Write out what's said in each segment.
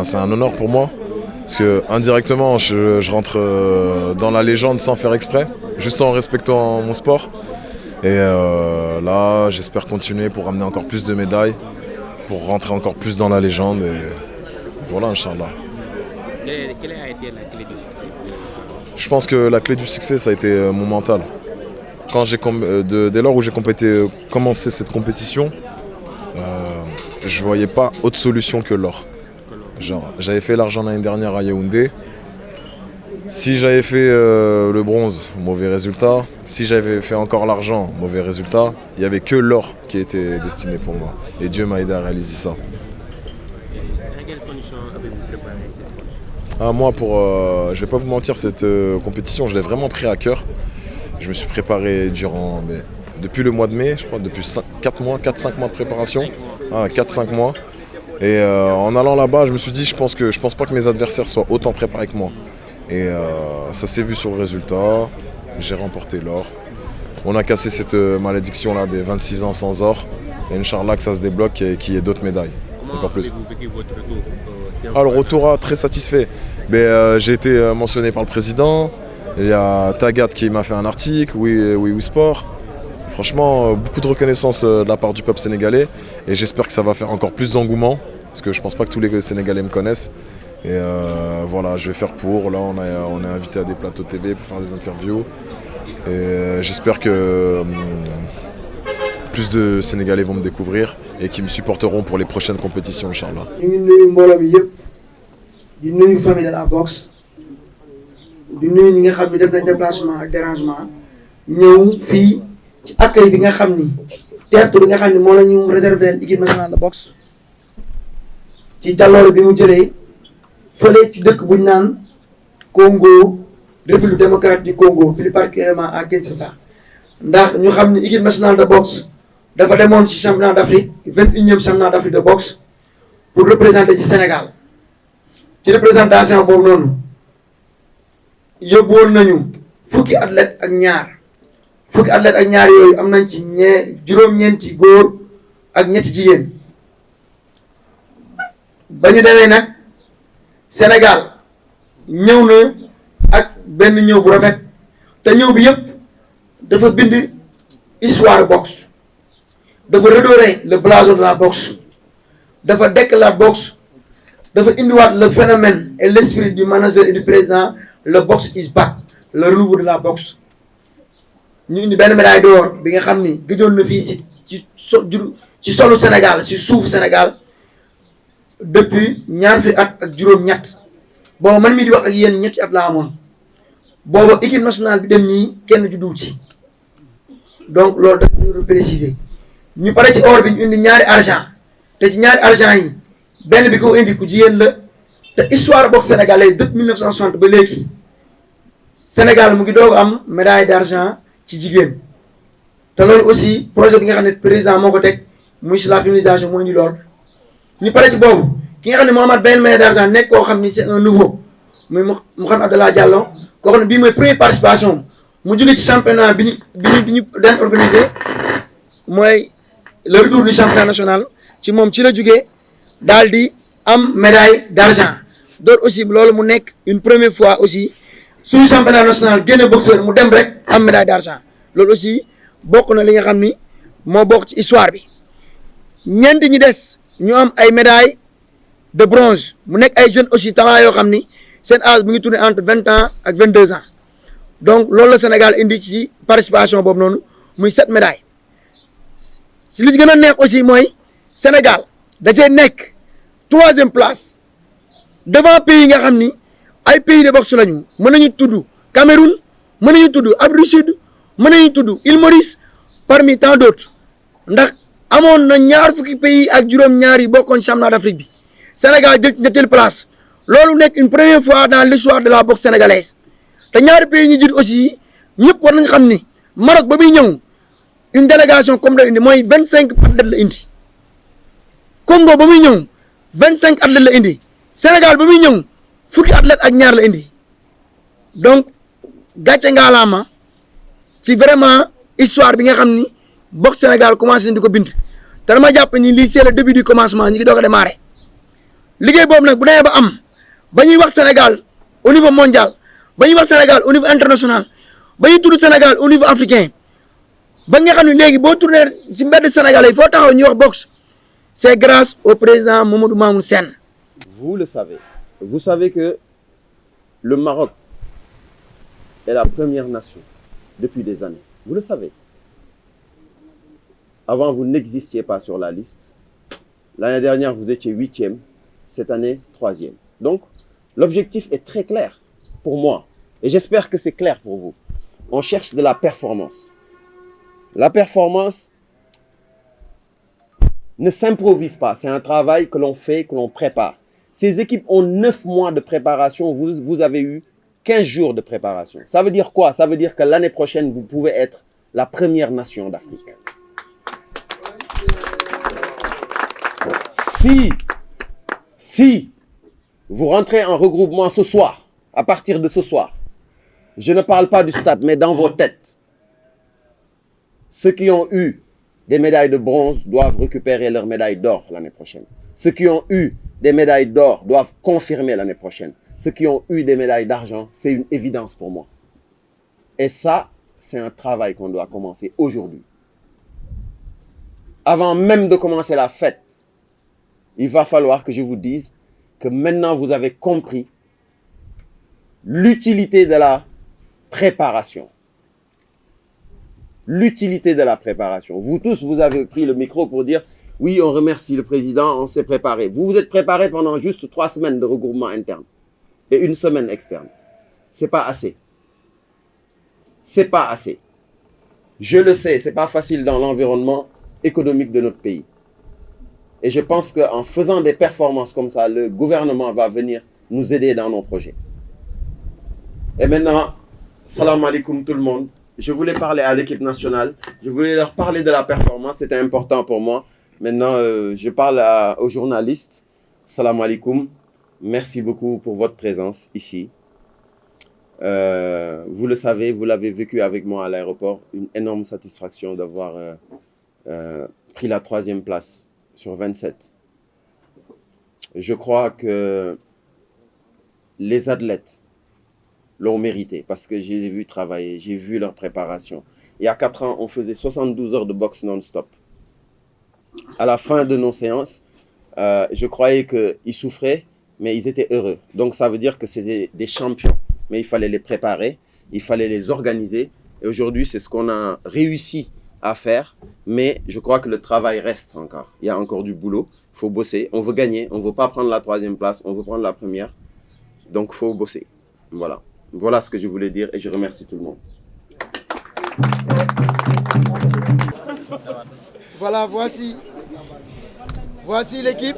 C'est un honneur pour moi, parce que indirectement je rentre dans la légende sans faire exprès, juste en respectant mon sport. Et là j'espère continuer pour ramener encore plus de médailles, pour rentrer encore plus dans la légende et voilà, Inch'Allah. Quelle a été la clé du succès? Je pense que la clé du succès ça a été mon mental. Quand dès lors où j'ai commencé cette compétition, je ne voyais pas autre solution que l'or. J'avais fait l'argent l'année dernière à Yaoundé. Si j'avais fait le bronze, mauvais résultat. Si j'avais fait encore l'argent, mauvais résultat. Il n'y avait que l'or qui était destiné pour moi. Et Dieu m'a aidé à réaliser ça. Dans quelles conditions avez-vous préparé cette fois? Moi, je ne vais pas vous mentir, cette compétition, je l'ai vraiment pris à cœur. Je me suis préparé depuis le mois de mai, je crois, depuis 4-5 mois de préparation. Voilà, 4-5 mois. Et en allant là-bas, je me suis dit, je pense pas que mes adversaires soient autant préparés que moi. Et ça s'est vu sur le résultat. J'ai remporté l'or. On a cassé cette malédiction-là des 26 ans sans or. Et Inch'Allah que ça se débloque et qu'il y ait d'autres médailles. Encore plus. Comment avez-vous vécu votre retour? Le retour, très satisfait. Mais j'ai été mentionné par le président. Il y a Tagat qui m'a fait un article, oui Sport. Franchement, beaucoup de reconnaissance de la part du peuple sénégalais. Et j'espère que ça va faire encore plus d'engouement. Parce que je pense pas que tous les Sénégalais me connaissent. Et voilà, je vais faire pour. Là, on est invité à des plateaux TV pour faire des interviews. Et j'espère que plus de Sénégalais vont me découvrir et qui me supporteront pour les prochaines compétitions, Inch'Allah. ñu ngi nuyu mbooloo bi yëpp di nuyu famille de la boxe di nuyu ñi nga xam ne def nañ déplacement ak dérangement ñëw fii ci accueil bi nga xam ni teertu bi nga xam ni moo la ñu réserver équipe nationale de boxe ci jàlloore bi mu jëlee fële ci dëkk bu ñu naan Congo République démocratique du Congo plus particulièrement à Kinshasa ndax ñu xam ni équipe nationale de boxe dafa demoon ci championnat d'Afrique 21e championnat d'Afrique de boxe pour représenter ci Sénégal ci représentation boobu noonu yóbbuwoon nañu fukki athlète ak ñaar yooyu am nañ ci juróom-ñeenti góor ak ñetti jigéen ba ñu demee nag Sénégal ñëw na ak benn ñëw bu rafet te ñëw bi yëpp dafa bind histoire boxe dafa redorer le blason de la boxe dafa dekkal la boxe dafa indiwaat le phénomène et l'esprit du manager et du président le boxe is back le renouveau de la boxe ñu indi benn médaille d'or bi nga xam ni gëjoon na fii ci solu Sénégal ci suufu Sénégal depuis ñaar fi at ak juróom-ñett booba man mii di wax ak yéen ñetti at laa amoon booba équipe nationale bi dem nii kenn juddu ci donc loolu dafa ñu préciser ñu pare ci or bi ñu indi ñaari argent te ci ñaari argent yi benn bi ko indi ku jigéen la te histoire boxe sénégalaise depuis 1960 ba léegi Sénégal mu ngi doog am médaille d'argent ci jigéen te loolu aussi projet bi nga xam ne président moo ko teg muy sur la féminisation moo indi lool ñu pare ci boobu ki nga xam ne moo amaat benn médaille d'argent nekk koo xam ni c'est un nouveau muy Mouhamed Abdallah Diallo koo xam ne bii mooy première participation mu jóge ci championnat bi ñu daan organisé mooy le retour du championnat national ci moom ci la jógee daal di am médaille d'argent door aussi loolu mu nekk une première fois aussi suñu championnat national génne boxeur mu dem rek am médaille d'argent loolu aussi bokk na li nga xam ni moo bokk ci histoire bi ñeenti ñi des ñu am ay médailles de bronze mu nekk ay jeunes aussi talent yoo xam ni seen âge bi ngi tourné entre 20 ans ak 22 ans donc loolu la Sénégal indi ci participation boobu noonu muy 7 médailles si li gën a neex aussi mooy Sénégal da cee nekk 3e place devant pays nga xam ni ay pays de boxe lañu mën nañu tudd Cameroun mën nañu tudd Afrique du Sud mën nañu tudd Île Maurice parmi tant d'autres ndax amoon na ñaar fukki pays ak juróom-ñaar yi bokkoon championnat d'Afrique bi Sénégal jël ñetteelu place loolu nekk une première fois dans l'histoire de la boxe sénégalaise te ñaari pays ñu jiit aussi ñëpp war nañu xam ni Maroc ba muy ñëw une délégation comme da indi mooy 25 athlètes la indi Congo ba muy ñëw 25 athlètes la indi Sénégal ba muy ñëw fukki athlètes ak ñaar la indi donc gàcce ngaalaama ci vraiment histoire bi nga xam ni boxe Sénégal commencé di ko bind te dama jàpp ni lii c'est le début du commencement ñu ngi doog a démarrer liggéey boobu nag bu demee ba am ba ñuy wax Sénégal au niveau mondial ba ñuy wax Sénégal au niveau international ba ñuy tudd Sénégal au niveau africain ba nga xam ne léegi boo tourné ci mbedd Sénégal yi foo taxaw ñuy wax boxe c'est grâce au président Mamadou Mamoun Sène. Vous le savez. Vous savez que le Maroc est la première nation depuis des années. Vous le savez. Avant, vous n'existiez pas sur la liste. L'année dernière, vous étiez 8e. Cette année, 3e. Donc, l'objectif est très clair pour moi. Et j'espère que c'est clair pour vous. On cherche de la performance. La performance ne s'improvise pas. C'est un travail que l'on fait, que l'on prépare. Ces équipes ont 9 mois de préparation. Vous avez eu 15 jours de préparation. Ça veut dire quoi? Ça veut dire que l'année prochaine, vous pouvez être la première nation d'Afrique. Si vous rentrez en regroupement ce soir, à partir de ce soir, je ne parle pas du stade, mais dans vos têtes, ceux qui ont eu des médailles de bronze doivent récupérer leurs médailles d'or l'année prochaine. Ceux qui ont eu des médailles d'or doivent confirmer l'année prochaine. Ceux qui ont eu des médailles d'argent, c'est une évidence pour moi. Et ça, c'est un travail qu'on doit commencer aujourd'hui. Avant même de commencer la fête, il va falloir que je vous dise que maintenant vous avez compris l'utilité de la préparation. L'utilité de la préparation. Vous tous, vous avez pris le micro pour dire « Oui, on remercie le président, on s'est préparé. » Vous vous êtes préparé pendant juste 3 semaines de regroupement interne et 1 semaine externe. C'est pas assez. C'est pas assez. Je le sais, c'est pas facile dans l'environnement économique de notre pays. Et je pense qu'en faisant des performances comme ça, le gouvernement va venir nous aider dans nos projets. Et maintenant, salam alaikum tout le monde. Je voulais parler à l'équipe nationale. Je voulais leur parler de la performance. C'était important pour moi. Maintenant, je parle aux journalistes. Salam alaikum. Merci beaucoup pour votre présence ici. Vous le savez, vous l'avez vécu avec moi à l'aéroport. Une énorme satisfaction d'avoir pris la 3e place sur 27. Je crois que les athlètes l'ont mérité parce que je les ai vus travailler, j'ai vu leur préparation. Il y a 4 ans, on faisait 72 heures de boxe non-stop. À la fin de nos séances, je croyais qu'ils souffraient, mais ils étaient heureux. Donc ça veut dire que c'était des champions. Mais il fallait les préparer, il fallait les organiser. Et aujourd'hui, c'est ce qu'on a réussi à faire. Mais je crois que le travail reste encore. Il y a encore du boulot, il faut bosser. On veut gagner, on ne veut pas prendre la 3e place, on veut prendre la 1re. Donc il faut bosser. Voilà. Voilà ce que je voulais dire et je remercie tout le monde. Voilà, voici l'équipe.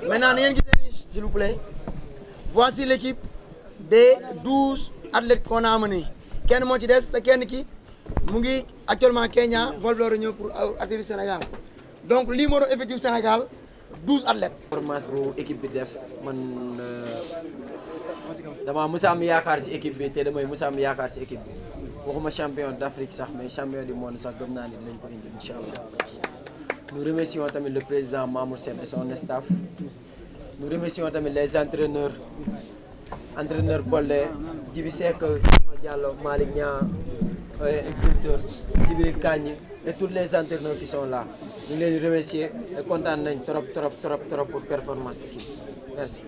Maintenant, s'il vous plaît. Voici l'équipe des 12 athlètes qu'on a amenés. Ken moo ci des te kenn ki mu ngi actuellement Kenya vol la ñëw pour atterrir Sénégal. Donc lii moo doon effectif Sénégal 12 athlètes. Performance bu équipe bi def man dama mës a am yaakaar ci équipe bi te damay mës a am yaakaar ci équipe bi waxuma champion d'Afrique sax mais champion du monde sax gëm naa ni dinañ ko indi inchallah. Nous remercions tamit le président Mamour Sène et son staff. Nous remercions tamit les entraîneurs Bollé, Djibi Seck, Diallo, Malick Niang, instructeur Djibril Kagne et tous les entraîneurs qui sont là. Nous les remercions et content nañ trop pour performance équipe. Merci.